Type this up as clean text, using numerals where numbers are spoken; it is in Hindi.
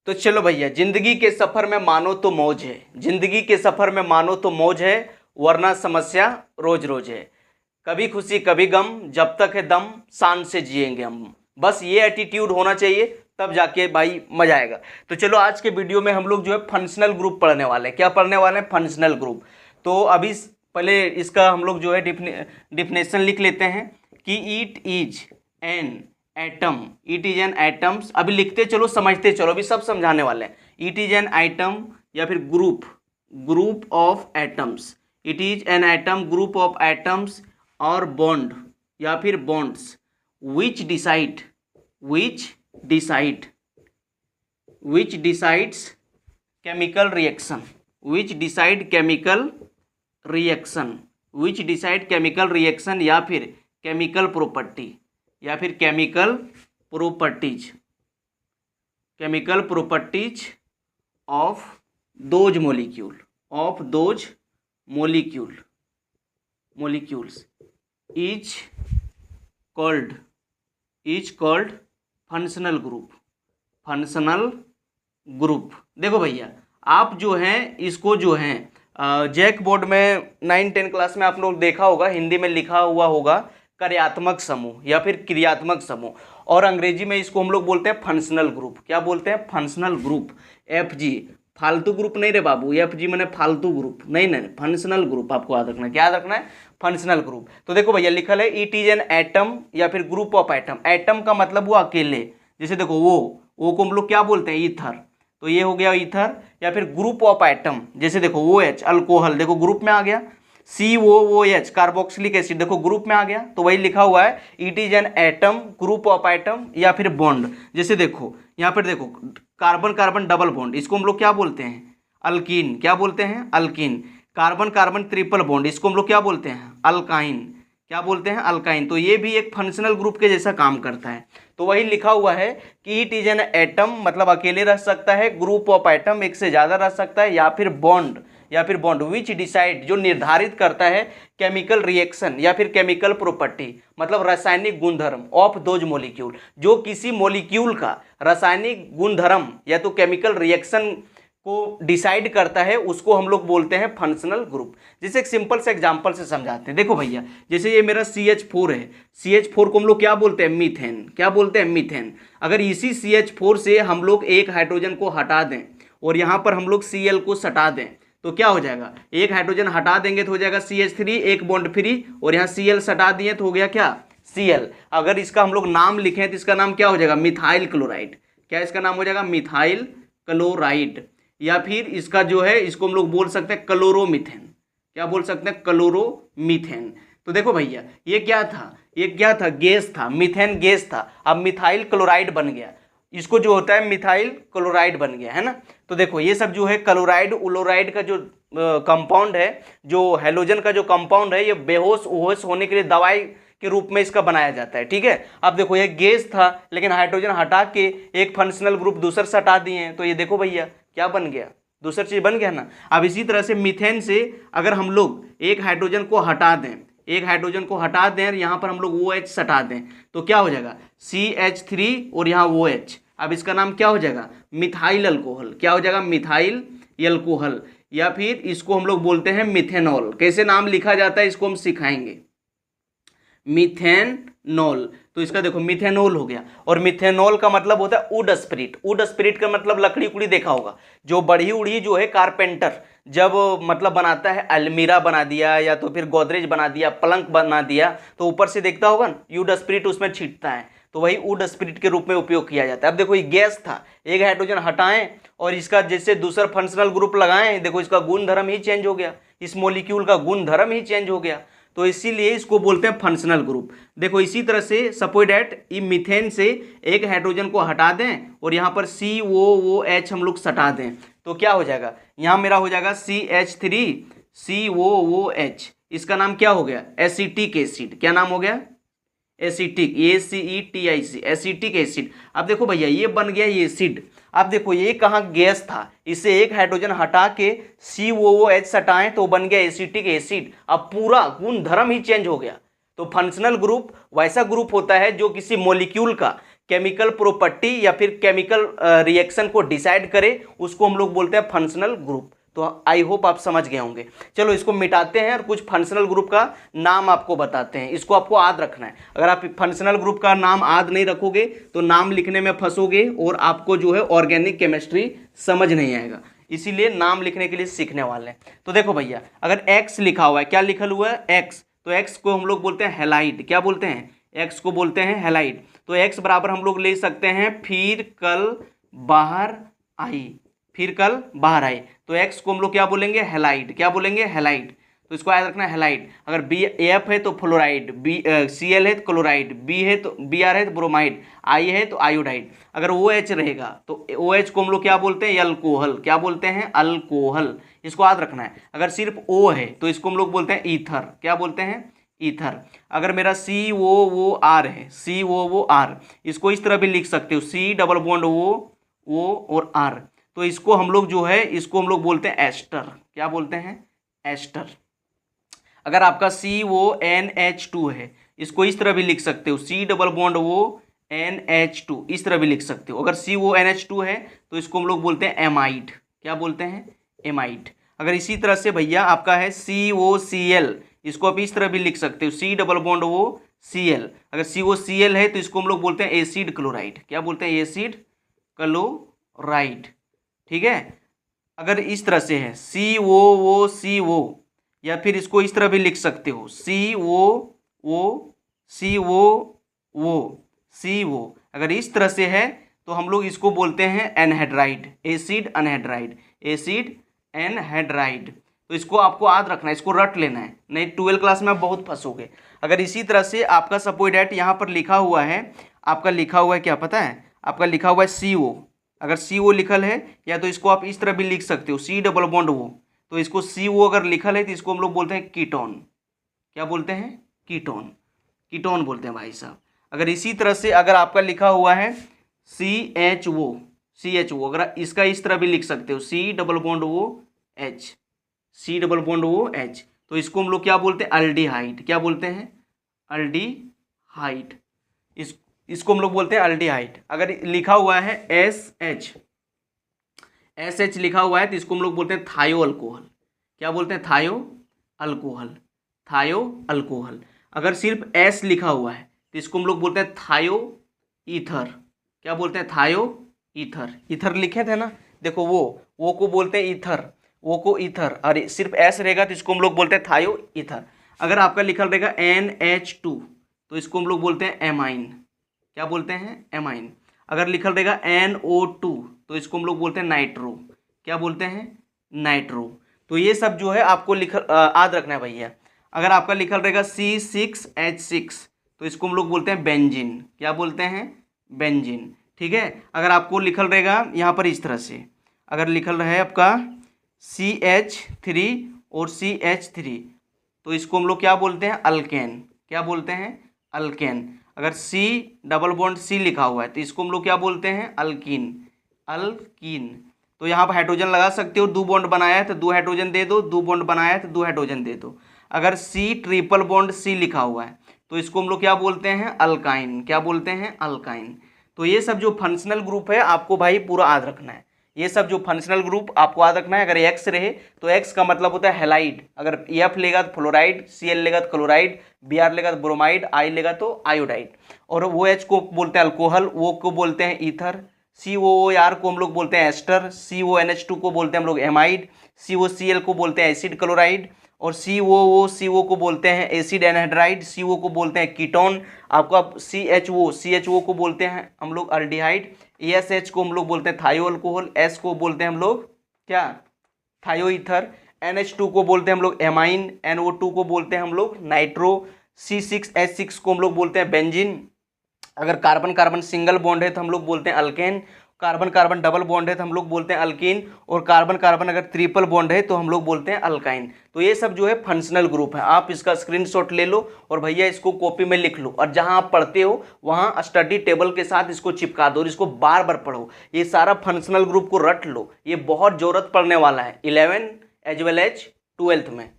तो चलो भैया, जिंदगी के सफर में मानो तो मौज है, जिंदगी के सफर में मानो तो मौज है, वरना समस्या रोज रोज है। कभी खुशी कभी गम, जब तक है दम शान से जिएंगे हम। बस ये एटीट्यूड होना चाहिए, तब जाके भाई मजा आएगा। तो चलो आज के वीडियो में हम लोग जो है फंक्शनल ग्रुप पढ़ने वाले हैं। क्या पढ़ने वाले हैं? Functional group. तो अभी पहले इसका हम लोग जो है डिफिनेशन लिख लेते हैं कि it is an atom. It is an atoms. अभी लिखते चलो, समझते चलो, अभी सब समझाने वाले हैं। इट इज एन आइटम या फिर group of atoms. It is an atom, group of atoms और बॉन्ड या फिर bonds which decides chemical reaction, which decide chemical reaction या फिर केमिकल प्रॉपर्टी या फिर chemical properties of those molecules is called functional group. देखो भैया, आप जो हैं इसको जो हैं जैक बोर्ड में 9-10 क्लास में आप लोग देखा होगा, हिंदी में लिखा हुआ होगा कार्यात्मक समूह या फिर क्रियात्मक समूह, और अंग्रेजी में इसको हम लोग बोलते हैं फंक्शनल ग्रुप। क्या बोलते हैं? Functional group. FG फालतू ग्रुप नहीं रे बाबू, FG मैंने फालतू ग्रुप नहीं, फंक्शनल ग्रुप आपको याद रखना है। क्या याद रखना है? Functional group. तो देखो भैया, लिखल है इट इज एन एटम या फिर ग्रुप ऑफ एटम। एटम का मतलब वो अकेले, जैसे देखो वो को हम लोग क्या बोलते हैं? ईथर। तो ये हो गया ईथर। या फिर ग्रुप ऑफ एटम, जैसे देखो OH अल्कोहल, देखो ग्रुप में आ गया। COOH कार्बोक्सिलिक एसिड, देखो ग्रुप में आ गया। तो वही लिखा हुआ है it is an atom, group of atom या फिर बॉन्ड। जैसे देखो यहाँ पर देखो कार्बन कार्बन डबल बॉन्ड, इसको हम लोग क्या बोलते हैं? अल्कीन। क्या बोलते हैं? Alkyne. Carbon carbon triple bond, इसको हम लोग क्या बोलते हैं? अल्काइन। क्या बोलते हैं? अल्काइन। तो ये भी एक फंक्शनल ग्रुप के जैसा काम करता है। तो वही लिखा हुआ है कि इट इज एन एटम मतलब अकेले रह सकता है, ग्रुप ऑफ एटम एक से ज्यादा रह सकता है, या फिर बॉन्ड विच डिसाइड जो निर्धारित करता है केमिकल रिएक्शन या फिर केमिकल प्रॉपर्टी मतलब रासायनिक गुणधर्म ऑफ दोज मोलिक्यूल, जो किसी मोलिक्यूल का रासायनिक गुणधर्म या तो केमिकल रिएक्शन को डिसाइड करता है, उसको हम लोग बोलते हैं फंक्शनल ग्रुप। जैसे एक सिंपल से एग्जांपल से समझाते हैं। देखो भैया, जैसे ये मेरा CH4 है, CH4 को हम लोग क्या बोलते हैं? मीथेन। क्या बोलते हैं? मीथेन। अगर इसी CH4 से हम लोग एक हाइड्रोजन को हटा दें और यहाँ पर हम लोग Cl को सटा दें, तो क्या हो जाएगा? एक हाइड्रोजन हटा देंगे तो हो जाएगा CH3, एक बॉन्ड फ्री, और यहाँ Cl सटा दिए तो हो गया क्या? Cl। अगर इसका हम लोग नाम लिखें तो इसका नाम क्या हो जाएगा? Methyl chloride. क्या इसका नाम हो जाएगा? Methyl chloride. या फिर इसका जो है इसको हम लोग बोल सकते हैं क्लोरोमीथेन। क्या बोल सकते हैं? क्लोरोमीथेन। तो देखो भैया, ये क्या था? गैस था, मीथेन गैस था। अब मिथाइल क्लोराइड बन गया, इसको जो होता है मिथाइल क्लोराइड बन गया, है ना। तो देखो ये सब जो है क्लोराइड उलोराइड का जो कंपाउंड है, जो हैलोजन का जो कंपाउंड है, ये बेहोश उहोश होने के लिए दवाई के रूप में इसका बनाया जाता है। ठीक है। अब देखो ये गैस था, लेकिन हाइड्रोजन हटा के एक फंक्शनल ग्रुप दूसर से हटा दिए हैं, तो ये देखो भैया क्या बन गया? दूसरी चीज बन गया ना। अब इसी तरह से मीथेन से अगर हम लोग एक हाइड्रोजन को हटा दें और यहाँ पर हम लोग OH सटा दें, तो क्या हो जाएगा? CH3 और यहाँ OH। अब इसका नाम क्या हो जाएगा? Methyl alcohol. क्या हो जाएगा? Methyl alcohol. या फिर इसको हम लोग बोलते हैं मिथेनॉल। कैसे नाम लिखा जाता है इसको हम सिखाएंगे। मिथेनॉल। तो इसका देखो मिथेनॉल हो गया। और मिथेनॉल का मतलब होता है वुड स्पिरिट का मतलब लकड़ी उकड़ी देखा होगा, जो बढ़ी उड़ी जो है कारपेंटर जब मतलब बनाता है, अलमीरा बना दिया या तो फिर गोदरेज बना दिया, पलंग बना दिया, तो ऊपर से देखता होगा वुड स्पिरिट उसमें छींटता है, तो वही वुड स्पिरिट के रूप में उपयोग किया जाता है। अब देखो ये गैस था, एक हाइड्रोजन हटाएं और इसका जैसे दूसरा फंक्शनल ग्रुप लगाएं, देखो इसका गुणधर्म ही चेंज हो गया, इस मोलिक्यूल का गुणधर्म ही चेंज हो गया, तो इसीलिए इसको बोलते हैं फंक्शनल ग्रुप। देखो इसी तरह से सपोज दैट ई मीथेन से एक हाइड्रोजन को हटा दें और यहाँ पर COOH हम लोग सटा दें, तो क्या हो जाएगा? यहाँ मेरा हो जाएगा CH3 COOH। इसका नाम क्या हो गया? Acetic acid. क्या नाम हो गया? Acetic, ACETIC, acetic acid. अब देखो भैया ये बन गया ये एसिड। अब देखो ये कहाँ गैस था, इससे एक हाइड्रोजन हटा के COOH सटाएं तो बन गया एसिटिक एसिड। अब पूरा गुणधर्म ही चेंज हो गया। तो फंक्शनल ग्रुप वैसा ग्रुप होता है जो किसी मॉलिक्यूल का केमिकल प्रॉपर्टी या फिर केमिकल रिएक्शन को डिसाइड करे, उसको हम लोग बोलते हैं फंक्शनल ग्रुप। तो आई होप आप समझ गए होंगे। चलो इसको मिटाते हैं और कुछ फंक्शनल ग्रुप का नाम आपको बताते हैं। इसको आपको याद रखना है। अगर आप फंक्शनल ग्रुप का नाम याद नहीं रखोगे तो नाम लिखने में फंसोगे और आपको जो है ऑर्गेनिक केमिस्ट्री समझ नहीं आएगा। इसीलिए नाम लिखने के लिए सीखने वाले हैं। तो देखो भैया, अगर एक्स लिखा हुआ है, क्या लिखा हुआ है एक्स, तो एक्स को हम लोग बोलते हैं हैलाइड। क्या बोलते हैं? एक्स को बोलते हैं हैलाइड। तो एक्स बराबर हम लोग ले सकते हैं फिर कल बाहर आई, फिर कल बाहर आई। तो एक्स को हम लोग क्या बोलेंगे? हैलाइड। क्या बोलेंगे? हैलाइड। तो इसको याद रखना है, हैलाइड। अगर बी एफ है तो फ्लोराइड, बी सी एल है तो क्लोराइड, बी है तो बी आर है तो ब्रोमाइड, आई है तो आयोडाइड। अगर ओ एच रहेगा तो ओ एच को हम लोग क्या बोलते हैं? अल्कोहल। क्या बोलते हैं? अल्कोहल। इसको याद रखना है। अगर सिर्फ ओ है तो इसको हम लोग बोलते हैं ईथर। क्या बोलते हैं? ईथर। अगर मेरा सी वो आर है, सी वो आर, इसको इस तरह भी लिख सकते हो, सी डबल बॉन्ड ओ और आर। तो इसको हम लोग जो है, इसको हम लोग बोलते हैं एस्टर। क्या बोलते हैं? एस्टर। अगर आपका CONH2 है, इसको इस तरह भी लिख सकते हो, C डबल बॉन्ड NH2, इस तरह भी लिख सकते हो। अगर CONH2 है तो इसको हम लोग बोलते हैं एमाइड। क्या बोलते हैं? एमाइड। अगर इसी तरह से भैया आपका है COCl, इसको आप इस तरह भी लिख सकते हो, C डबल बॉन्ड Cl। अगर COCl है तो इसको हम लोग बोलते हैं एसिड क्लोराइड। क्या बोलते हैं? Acid chloride. ठीक है। अगर इस तरह से है COO, या फिर इसको इस तरह भी लिख सकते हो, CO। अगर इस तरह से है तो हम लोग इसको बोलते हैं anhydride, acid anhydride, acid anhydride. तो इसको आपको याद रखना है, इसको रट लेना है, नहीं 12th क्लास में आप बहुत फंसोगे। अगर इसी तरह से आपका सपोज डैट यहाँ पर लिखा हुआ है, आपका लिखा हुआ है क्या पता है? आपका लिखा हुआ है CO। अगर CO लिखल है, या तो इसको आप इस तरह भी लिख सकते हो, C डबल बॉन्ड O। तो इसको CO अगर लिखल है तो इसको हम लोग बोलते हैं कीटोन। क्या बोलते हैं? कीटोन। कीटोन बोलते हैं भाई साहब। अगर इसी तरह से अगर आपका लिखा हुआ है CHO, अगर इसका इस तरह भी लिख सकते हो, C double bond OH, C double bond OH। तो इसको हम लोग क्या बोलते हैं? अल्डिहाइड। क्या बोलते हैं? अल्डिहाइड। इसको हम लोग बोलते हैं अल्डिहाइड। अगर लिखा हुआ है SH लिखा हुआ है तो इसको हम लोग बोलते हैं थायो अल्कोहल। क्या बोलते हैं? थायो अल्कोहल, थायो अल्कोहल। अगर सिर्फ S लिखा हुआ है तो इसको हम लोग बोलते हैं थायो ईथर। क्या बोलते हैं? थायो ईथर। ईथर लिखे थे ना, देखो वो को बोलते हैं ईथर, वो को ईथर। और सिर्फ S रहेगा तो इसको हम लोग बोलते हैं थायो ईथर। अगर आपका लिखल रहेगा NH2 तो इसको हम लोग बोलते हैं एमाइन। क्या बोलते हैं? एमाइन। अगर लिखल रहेगा NO2 तो इसको हम लोग बोलते हैं नाइट्रो। क्या बोलते हैं? नाइट्रो। तो ये सब जो है आपको याद रखना है भैया। अगर आपका लिखल रहेगा C6H6 तो इसको हम लोग बोलते हैं बेंजीन। क्या बोलते हैं? बेंजीन। ठीक है। अगर आपको लिखल रहेगा यहाँ पर इस तरह से, अगर लिखल रहे आपका CH3 और CH3 तो इसको हम लोग क्या बोलते हैं? अल्केन। क्या बोलते हैं? अल्केन। अगर C डबल बॉन्ड C लिखा हुआ है तो इसको हम लोग क्या बोलते हैं? अल्कीन। अल्कीन। तो यहाँ पर हाइड्रोजन लगा सकते हो, 2 बॉन्ड बनाया है तो 2 हाइड्रोजन दे दो, 2 बॉन्ड बनाया है तो 2 हाइड्रोजन दे दो। अगर C ट्रिपल बॉन्ड C लिखा हुआ है तो इसको हम लोग क्या बोलते हैं? अल्काइन। क्या बोलते हैं? अल्काइन। तो ये सब जो फंक्शनल ग्रुप है आपको भाई पूरा याद रखना है। ये सब जो फंक्शनल ग्रुप आपको याद रखना है। अगर एक्स रहे तो एक्स का मतलब होता है हैलाइड, अगर एफ लेगा तो फ्लोराइड, Cl लेगा तो क्लोराइड, Br लेगा तो ब्रोमाइड, आई लेगा तो आयोडाइड। और वो एच को बोलते हैं अल्कोहल, वो को बोलते हैं ईथर, COOR को हम लोग बोलते हैं एस्टर, CONH2 को बोलते हैं हम लोग एमाइड, COCl को बोलते हैं एसिड क्लोराइड, और COO को बोलते हैं एसिड एनहाइड्राइड, CO को बोलते हैं कीटोन। आपका CHO को बोलते हैं हम लोग अल्डिहाइड, ESH को हम लोग बोलते हैं थायो अल्कोहल, S को बोलते हैं हम लोग क्या? थायो ईथर, NH2 को बोलते हैं हम लोग एमाइन, NO2 को बोलते हैं हम लोग नाइट्रो, C6H6 को हम लोग बोलते हैं बेंजीन। अगर कार्बन कार्बन सिंगल बॉन्ड है तो हम लोग बोलते हैं alkane, carbon carbon double bond है तो हम लोग बोलते हैं अल्कीन, और कार्बन कार्बन अगर ट्रिपल बॉन्ड है तो हम लोग बोलते हैं अल्काइन। तो ये सब जो है फंक्शनल ग्रुप है। आप इसका स्क्रीनशॉट ले लो और भैया इसको कॉपी में लिख लो, और जहां आप पढ़ते हो वहां स्टडी टेबल के साथ इसको चिपका दो और इसको बार बार पढ़ो। ये सारा फंक्शनल ग्रुप को रट लो, ये बहुत जरूरत पड़ने वाला है 11 एज वेल एज 12th में।